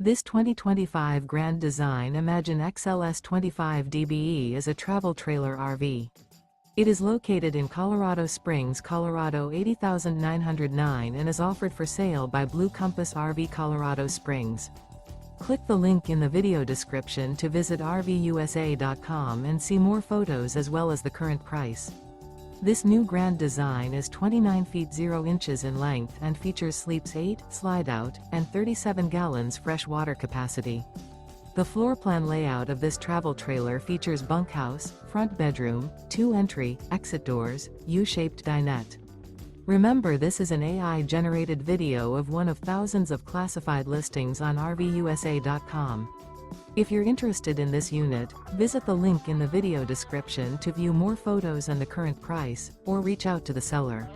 This 2025 Grand Design Imagine XLS 25 dBE is a travel trailer RV. It is located in Colorado Springs, Colorado 80909 and is offered for sale by Blue Compass RV Colorado Springs. Click the link in the video description to visit RVUSA.com and see more photos as well as the current price. This new Grand Design is 29 feet 0 inches in length and features sleeps 8, slide-out, and 37 gallons fresh water capacity. The floor plan layout of this travel trailer features bunkhouse, front bedroom, 2 entry, exit doors, U-shaped dinette. Remember, this is an AI-generated video of one of thousands of classified listings on RVUSA.com. If you're interested in this unit, visit the link in the video description to view more photos and the current price, or reach out to the seller.